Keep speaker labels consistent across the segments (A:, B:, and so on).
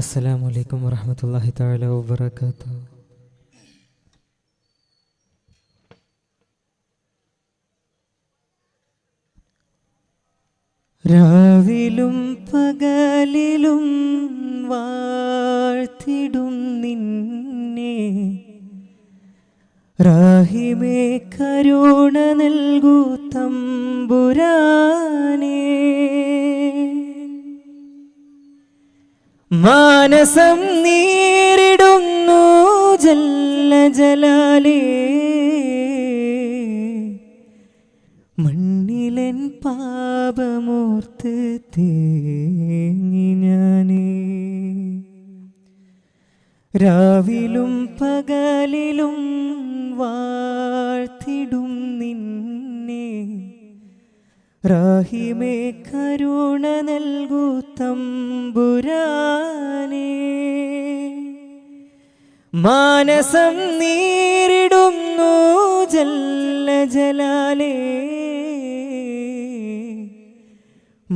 A: അസ്സലാമു അലൈക്കും വറഹ്മത്തുള്ളാഹി തആല വബറകാതുഹു. രാവിലും പകലിലും വാഴ്ത്തിടും നിന്നെ, റാഹിമേ കരുണ നൽകൂ തമ്പുരാനേ. മാനസം നീരിടുന്നു ജല്ല ജലാലേ, മണ്ണിലെൻ പാപമോർത്ത് തേങ്ങി ഞാനേ. രാവിലും പകലിലും വാഴ്ത്തിടും നിന്നെ, റാഹിമേ കരുണ നൽകൂ തമ്പുരാനേ. മാനസം നീരിടുന്നു ജല്ല ജലാലേ,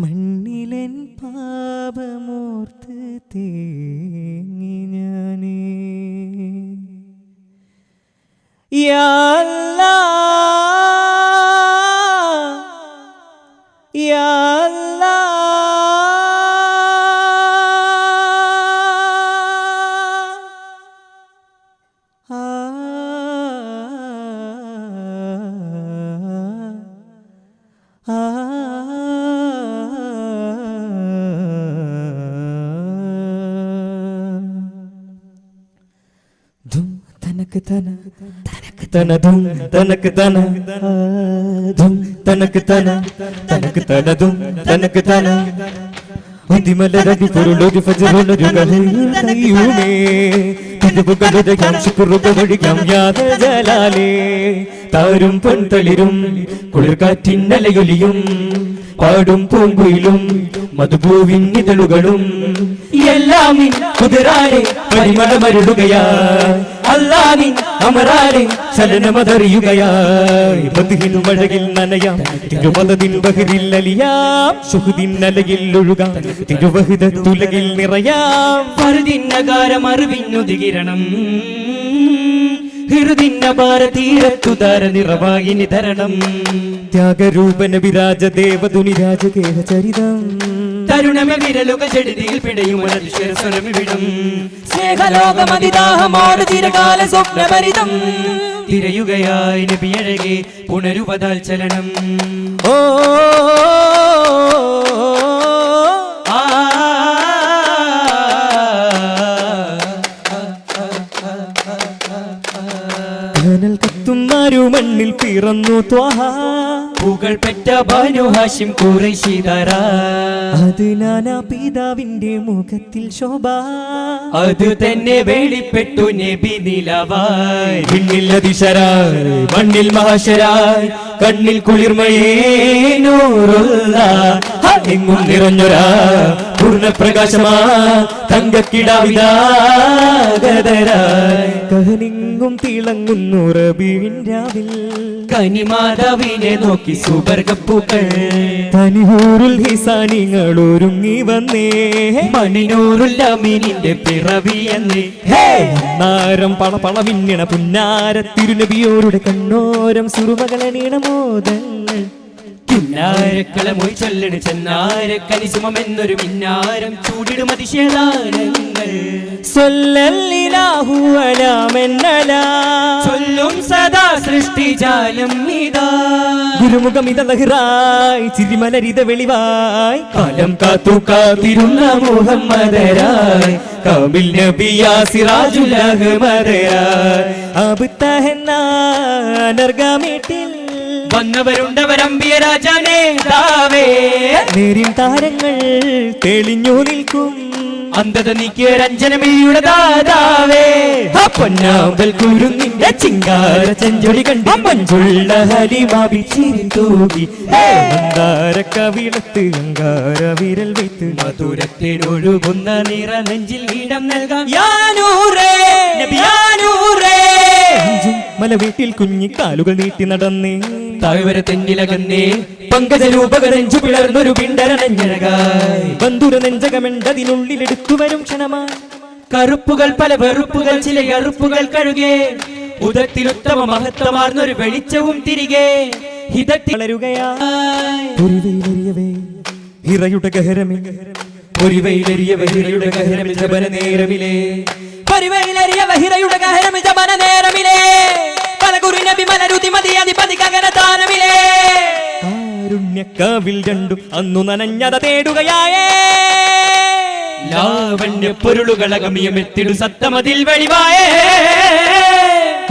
A: മണ്ണിലെൻ പാപമോർത്ത് തേങ്ങി ഞാനേ. യാ അല്ലാഹ് യാ അല്ലാഹ്, ധും തനക്ക് തന തനക്ക് തന ധും തനക്ക് തന ധും തനക്ക് തന തനക്ക് തന ധും തനക്ക് തന. പൊരുളൊരു ഫജ്റൊരു കയ്യൂമേ, തിരുവുകളുടെയാം ശുക്റുകളുടെയാം യാദ ജലാലേ. താരും പൊൻതളിരും കുളിർക്കാറ്റിന്നലയൊലിയും പാടും പൂങ്കുയിലും മധുപൂവിൻ ഇതളുകളും എല്ലാം കുതിരാലെ പരിമളമരുളുകയായി. അല്ലാഹ് അമരാലെ ചലനമതറിയുകയായി. ബദ്ഹിൻ മഴകിൽ നനയാം, തിരുമദദിൻ ബഹരിൽ അലിയാം, ശുഹദിൻ അലയിൽ ഒഴുകാം, തിരുവഹദത്തുലകിൽ നിറയാം. ഫർദിൻ നഗാരം അറിവിന്നുദികിരണം, ഹൃദിന്നഭാരതീരത്തുതാര നിറവായിനി ധരണം. ത്യാഗരൂപന വിരാജ ദേവതുനിരാജകേഹ ചരിതം, തരുണമ വിരലുക ചെടിതിയിൽ പിടയും സ്വരമിവിടും. സ്നേഹലോകമതിദാഹമോട് ചിരകാല സ്വപ്നഭരിതം, തിരയുകയായി നബിയഴകെ പുനരുവതാൽ ചലനം. ഓ മണ്ണിൽ പിറന്നു ത്വഹ, പൂകൾ പെറ്റ ബനു ഹാഷിം ഖുറൈശി ദാര. അത് നാനാ പിതാവിന്റെ മുഖത്തിൽ ശോഭ, അത് തന്നെ വെളിപ്പെട്ടു നബി നിലവായി. വിണ്ണിൽ അതിശരായി മണ്ണിൽ മഹാശരായി, കണ്ണിൽ കുളിർമയേ നൂറുള്ള, എങ്ങും നിറഞ്ഞൊരാ പൂർണ്ണപ്രകാശമാ തങ്കക്കിടാവിതാഗതരായി. കഹനിങ്ങും തിളങ്ങുന്നു റബീഇൻ രാവിൽ, കനിമാതാവിനെ നോക്കി സുബർഗപ്പൂക്കൾ. തനിഹൂറുൽ ഹിസാനിങ്ങൾ ഒരുങ്ങി വന്നേ, മണിനൂറുൽ അമീനിന്റെ പിറവിയെന്നേ. നാരം പളപള മിന്നണ പുന്നാര തിരുനബിയോരുടെ കണ്ണോരം സുറുമകളണീണ മോദങ്ങൾ. കിന്നാരക്കളമൊഴി ചൊല്ലണ് ചെന്നാരക്കനിസുമെന്നൊരു മിന്നാരം ചൂടിടും അതിശയദാനങ്ങൾ. സ്വല്ലല്ലാഹു അലാ മന്നലാ, ചൊല്ലും സദാ സൃഷ്ടിജാലം ഇതാ. ഗുരുമുഖമിത ലഹ്റായി ചിരിമലരിത വെളിവായി, കാലം കാത്തു കാത്തിരുന്ന മുഹമ്മദരായി. കാമിൽ നബിയാ സിറാജുൽ അഹ്മദരായി. അബ്തഹന്ന നർഗമേട്ടിൽ വന്നവരുണ്ടവരമ്പിയ രാജാനേ ദാവേ. നേരിൻ താരങ്ങൾ തെളിഞ്ഞു നിൽക്കും, അന്ധത നീക്കിയ രഞ്ജനമിഴിയുടെ ദാതാവേ. പൊന്നാമ്പൽ കുരുന്നിന്റെ ചിങ്കാര ചെഞ്ചൊടി കണ്ട് മഞ്ചുള്ള ഹലിമാവി ചിരി തൂകി. മന്ദാര കവിളത്ത് അങ്കാര വിരൽ വെത്ത്, മധുരത്തിനൊഴുകുന്ന നിറ നെഞ്ചിൽ ഇടം നൽകാം. യാ നൂറേ നബി യാ നൂറേ. മല വീട്ടിൽ കുഞ്ഞി കാലുകൾ നീട്ടി നടന്നേ, താഴ്വര തെന്നിലകന്നേ പങ്കജരൂപകരഞ്ചു പിളർന്നൊരു പിണ്ടരണഞ്ഞഴകായി ബന്ധുര നെഞ്ചകമെണ്ടതിനുള്ളിലെടുത്തു വരും ക്ഷണമായി കറുപ്പുകൾ പല വെറുപ്പുകൾ ചില അറുപ്പുകൾ കഴുകേ ഉദത്തിലുത്തമ മഹത്വമാർന്നൊരു വെളിച്ചവും തിരികെ ഹിറയുടെ ഗഹരമേ പൊരിവയിലെറിയവേ ഹിറയുടെ ഗഹരമിൽ ജപന നേരമിലേ പരിവയിലെറിയവേ ഹിറയുടെ ഗഹരമിൽ ജപന നേരമിലേ പലകുറി നബി മലരുതി മതിയധിപതി ഗഗനദാനമിലേ കാരുണ്യക്കാവിൽ രണ്ടും അന്നു നനഞ്ഞത തേടുകയായേ ലാവണ്യ പൊരുളുകളകമിയമെത്തിടു സത്തമതിൽ വെളിവായേ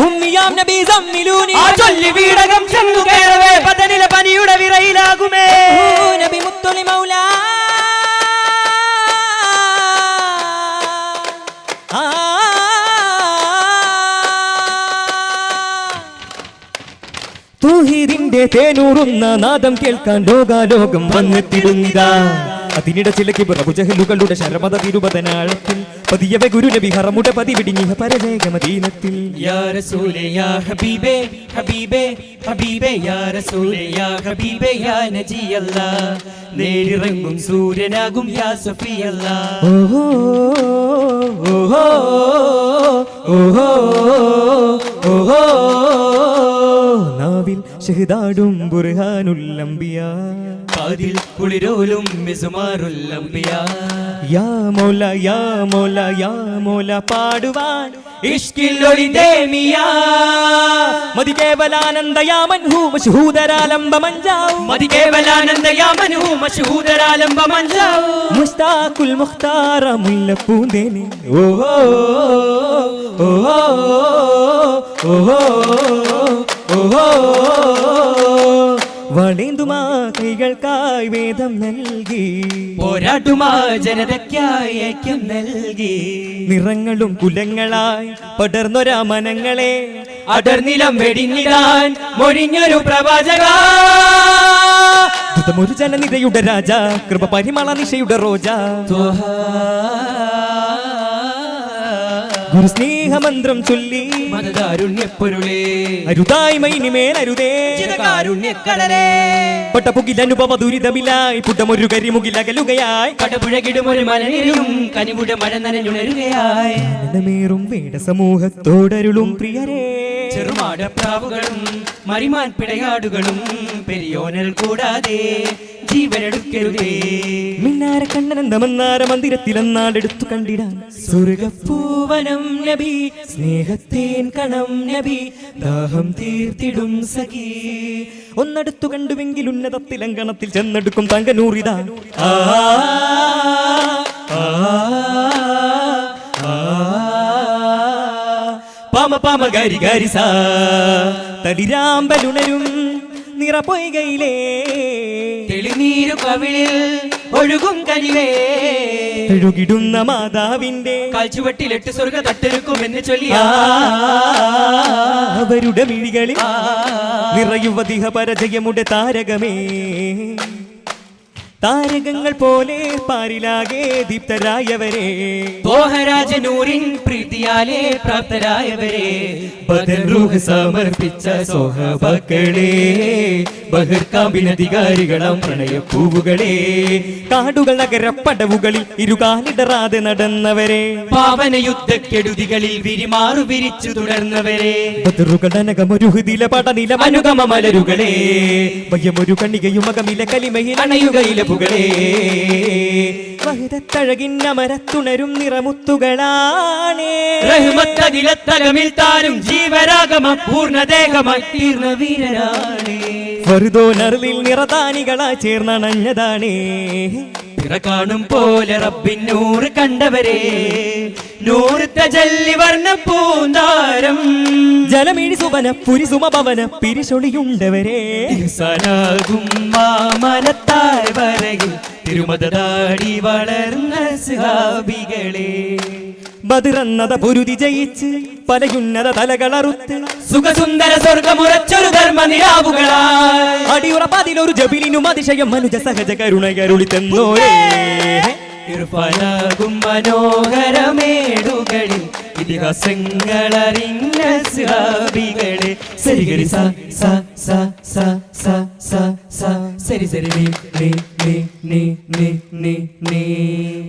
A: ഉമ്മിയാം നബി സമ്മിലൂനി ആ ചൊല്ലി വീടകം ചെന്നു കേറവേ പതനിലെ പനിയുടെ വിറയിലാകുമേ നബി മുത്തൊളി മൗലാ തൗഹീദിന്റെ തേനൂറുന്ന നാദം കേൾക്കാൻ ലോകാലോകം വന്നെത്തിടുന്നിതാ അതിനിട ചിലക്ക് പ്രഭുജഹലുകളുടെ ശരമത തിരുപതനാഴത്തിൽ പതിയവ ഗുരുനബി ഹറമുടെ പതിവിടിഞ്ഞ പരവേഗമദീനത്തിൽ യാ റസൂലേ യാ ഹബീബേ ഹബീബേ ഹബീബേ യാ റസൂലേ യാ ഹബീബേ യാ നജിയല്ലാ നേരിറങ്ങും സൂര്യനാകും യാ സഫിയല്ലാ ഓഹോ ഓഹോ ഓഹോ ഓഹോ നാവിൽ ഷഹദാടും ബുർഹാനുൽ അംബിയാ കാതിൽ കുളിരോലും മിസ്മാറുൽ അംബിയാ യാ മൗല യാ മൗല യാ മൗല പാടുവാൻ ഇഷ്കിൽ ഒളിതേ മിയാ മതി കേവലാനന്ദ യാ മൻഹു മശ്ഹൂദരാലംബ മഞ്ചാഉ മതി കേവലാനന്ദ യാ മൻഹു മശ്ഹൂദരാലംബ മഞ്ചാഉ മുസ്താഖുൽ മുഖ്താറ മുല്ലപ്പൂന്തേനെ ഓഹോ ഓഹോ ഓഹോ ഓഹോ വളേന്തുമാ കൈകൾക്കായി വേദം നൽകി പോരാട്ടുമാ ജനതയ്ക്കായി ഐക്യം നൽകി നിറങ്ങളും കുലങ്ങളായി പടർന്നൊരാ മനങ്ങളെ അടർനിലം വെടിഞ്ഞിടാൻ മൊഴിഞ്ഞൊരു പ്രവാചക ഒരു ജനനിരയുടെ രാജ കൃപ പരിമള നിശയുടെ റോജ ഗുരു സ്നേഹമന്ത്രം ചൊല്ലി മതകാരുണ്യപ്പൊരുളേ അരുതായി മൈനിമേൽ അരുതേ കാരുണ്യക്കടലേ പട്ടപുകിലനുഭവ ദുരിതമില്ലായി പുട്ടമൊരു കരിമുകിലകലുകയായി കടപുഴകിടുമൊരു മലനിരയും കനിവുടെ മഴ നനഞ്ഞുണരുകയായി മേറും വേട സമൂഹത്തോടരുളും പ്രിയരേ ചെറുമാടപ്രാവുകളും മരിമാൻ പിടയാടുകളും പെരിയോനൽ കൂടാതെ ജീവനെടുക്കരുതേ മിന്നാര കണ്ണനന്ദ മന്നാര മന്ദിരത്തിലെന്നാടെടുത്തു കണ്ടിടാൻ സ്വർഗപ്പൂവനം നബി സ്നേഹത്തേൻ കണം നബി ദാഹം തീർത്തിടും സഖി ഒന്നടുത്തു കണ്ടുവെങ്കിൽ ഉന്നതത്തിലങ്കണത്തിൽ ചെന്നെടുക്കും തങ്കനൂറിതാ പാമ പാമ ഗരി ഗരി സാ തടിരാമ്പലുണരും നിറപ്പൊയ്കയിലേ തെളിനീരു കവിളിൽ ഒഴുകും കനിവേ ഒഴുകിടുന്ന മാതാവിന്റെ കാൽച്ചുവട്ടിലിട്ട് സ്വർഗ തട്ടെടുക്കുമെന്ന് ചൊല്ലി അവരുടെ മിഴികളിൽ നിറയുവതിഹ പരജയമുടെ താരകമേ താരകങ്ങൾ പോലെ പാരിലാകെ ദീപ്തരായവരെ തോഹരാജനൂറിൻ പ്രീതിയാലെ പ്രാപ്തരായവരെ ബദൽ റൂഹ് സമർപ്പിച്ച സോഹബക്കളെ ബഹിർക്കാമ്പിനധികാരികളും പ്രണയപ്പൂവുകളെ കാടുകൾ നഗരപ്പടവുകളിൽ ഇരുകാലിടറാതെ നടന്നവരെ പാവന യുദ്ധക്കെടുതികളിൽ വിരിമാറു വിരിച്ചു തുടർന്നവരെ ബദറുകളനകമൊരുഹുദില പടനില അനുഗമ മലരുകളെ ഭയമൊരു കണികയും അകമില കലിമയിൽ അണയുകയിലെ ഴകിന്നമരത്തുണരും നിറമുത്തുകളാണ് റഹ്മത്തകിലത്തകമിൽ താരും ജീവരാഗമ പൂർണ്ണദേഹമായി തീർന്ന വീരരാണ് വെറുതോനറിൽ നിറദാനികളായി ചേർന്നണഞ്ഞതാണേ പിറ കാണും പോലെ റബ്ബിൻ നൂറ് കണ്ടവരെ നൂറ് തജല്ലി വർണ്ണ പൂന്താരം ജലമിഴി സുവന പുരി സുമഭവന പിരിശൊളിയുണ്ടവരെ മാമലത്താൽ വരകിൽ തിരുമതാടി വളർന്ന സഹാബികളെ ബദിറന്നത പൊരുതി ജയിച്ച് പലയുന്നത തലകളറുത്ത് സുഖസുന്ദര സ്വർഗമുറച്ചൊരു ധർമ്മനിരാവുകളായി അടിയുറപ്പതിലൊരു ജബിലിനും അതിശയം മനുജ സഹജ കരുണകരുളി തന്നോരേ ഇർഫാനാകും മനോഹരമേടുകളിൽ ഇതിഹാസങ്ങളറിഞ്ഞ സ്വഹാബികളെ സരിഗരി സ സ സ സ സ സ സ സരി സരി നീ നീ നീ നീ നീ നീ നീ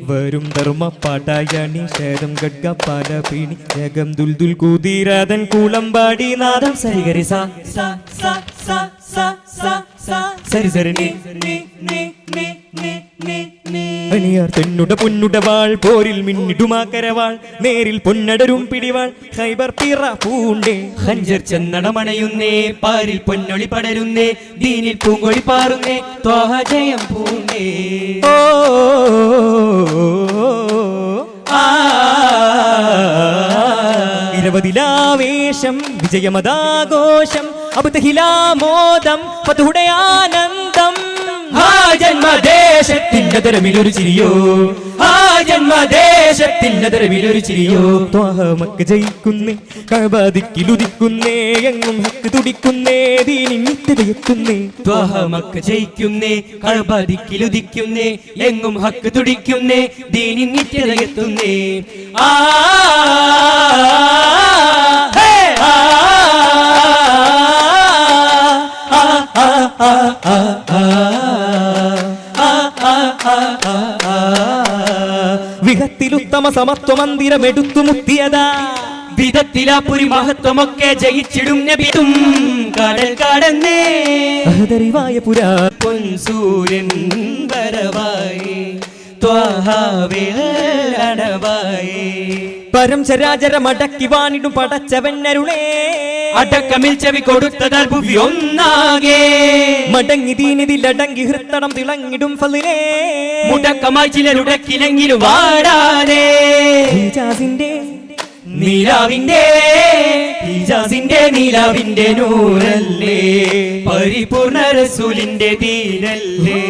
A: വരും ധർമ്മ പാട്ടായണി ശരം ഖഡ്ഗ പാല പീണി ജഗം ദുൽദുൽ കൂതിരാതൻ കൂളമ്പാടി നാദം സരിഗരി സ സ സ സ സ സ സ സരി സരി നീ നീ നീ നീ നീ നീ നീ അണിയാർ തെന്നുട പൊന്നുട വാൾ പോരിൽ മിന്നിടുമാക്കരവാൾ നേരിൽ പൊന്നടരും പിടിവാൾ ഖൈബർ പിറ പൂണ്ടേ ഹഞ്ചർ ചന്നടമണയുന്നേ പാരിൽ പൊന്നൊളി പടരുന്നേ ദീനിൽ പൂങ്കൊളി പാറുന്നേ ത്വാഹ ജയം പൂണ്ടേ ഓ ഇരുപതിലാവേശം വിജയമതാഘോഷം അബുതഹിലാമോദം പതുടെ ആനന്ദം ആ ജന്മദേശത്തിന്റെ തരമിലൊരു ചിരിയോ ആ ജന്മദേശത്തിന്റെ തരമിലൊരു ചിരിയോ ത്വാഹ മക്ക ജയിക്കുന്നേ കഅബദിക്കിലുദിക്കുന്നേ എങ്ങും ഹക്ക് തുടിക്കുന്നേ ദീനിൻ നിത്യതയെത്തുന്നേ ത്വാഹ മക്ക ജയിക്കുന്നേ കഅബദിക്കിലുദിക്കുന്നേ എങ്ങും ഹക്ക് തുടിക്കുന്നേ ദീനിൻ നിത്യതയെത്തുന്നേ ആ വിഹത്തിലുത്തമ സമത്വ മന്ദിരമെടുത്തു മുത്തിയതാ വിധത്തിലാപുരി മഹത്വമൊക്കെ ജയിച്ചിടും നബിതും കടൽ കടന്നേ അഹദരിവായ പുരാ പൊൻസൂര്യൻ വരവായി ത്വാഹാവിലടവായി പരം ചരാചര മടക്കി വാണിടും പടച്ചവന്നരുളേ അടക്കമിൽ ചെവി കൊടുത്തതാൽ ഭൂമി ഒന്നാകെ മടങ്ങി ദീനിതിലടങ്ങി ഹൃത്തടം തിളങ്ങിടും ഫളിലേ മുടക്കമായി ചിലരുടക്കിലെങ്കിലും വാടാതെ ഹിജാസിന്റെ നീലാവിന്റെ നൂറല്ലേ പരിപൂർണ റസൂലിന്റെ ദീനല്ലേ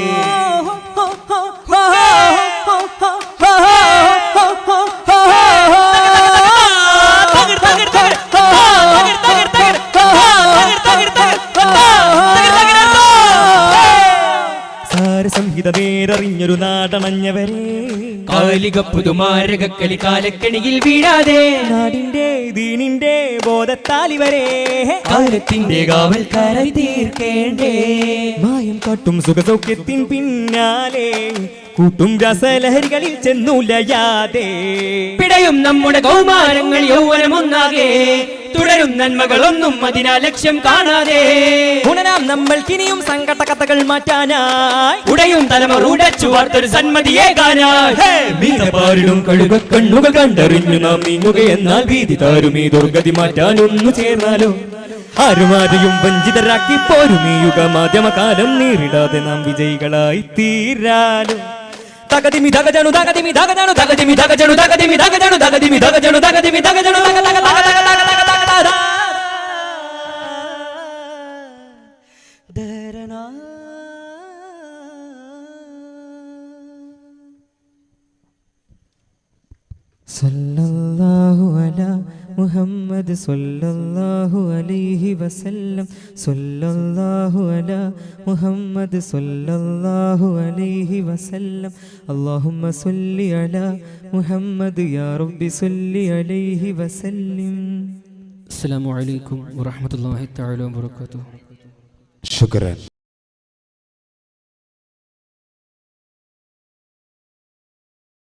A: സംഹിത നേരറിഞ്ഞൊരു നാടണഞ്ഞവരെ കാലിക പുതുമാരകക്കളി കാലക്കണിയിൽ വീഴാതെ നാടിന്റെ ദീനിന്റെ ബോധത്താലിവരെ കാലത്തിന്റെ കാവൽക്കാരായി തീർക്കേണ്ടേ മായം കാട്ടും സുഖസൗഖ്യത്തിൻ പിന്നാലെ കൂട്ടും രസലഹരികളിൽ ചെന്നുലയാതെ പിടയും നമ്മുടെ കൗമാരങ്ങൾ യൗവനമൊന്നാകെ തുടരും നന്മകളൊന്നും അതിനാ ലക്ഷ്യം കാണാതെ ഉണരാം നമ്മൾക്കിനിയും സങ്കട കഥകൾ മാറ്റാനായി ഉടയും തലമുറ ഉടച്ചു വാർത്തൊരു സന്മതിയേകാനായിടും കഴുക കണ്ണുകൾ കണ്ടറിഞ്ഞു നാം നീങ്ങുകയെന്നാൽ ഭീതി താരും ഈ ദുർഗതി മാറ്റാനൊന്നു ചേർന്നാലോ ആരുമാരെയും വഞ്ചിതരാക്കി പോരും ഈ യുഗമാധ്യമകാലം നേരിടാതെ നാം വിജയികളായി തീരാലും തകതിമി തകജണു തകതിമി തകജണു തകതിമി തകജണു തകതിമി തകജണു തകതിമി തകജണു തകതിമി തകജണു തക തക തക തക തക തക തക ദരനാ സല്ലല്ലാഹു അലാ മുഹമ്മദ് സല്ലല്ലാഹു അലൈഹി വസല്ലം സല്ലല്ലാഹു അലാ മുഹമ്മദ് സല്ലല്ലാഹു അലൈഹി വസല്ലം അല്ലാഹുമ്മ സല്ലി അലാ മുഹമ്മദ് യാ റബ്ബി സല്ലി അലൈഹി വസല്ലം.
B: അസ്സലാമു അലൈക്കും വറഹ്മത്തുള്ളാഹി തആല വബറകാതുഹു.
C: ശുക്രാൻ.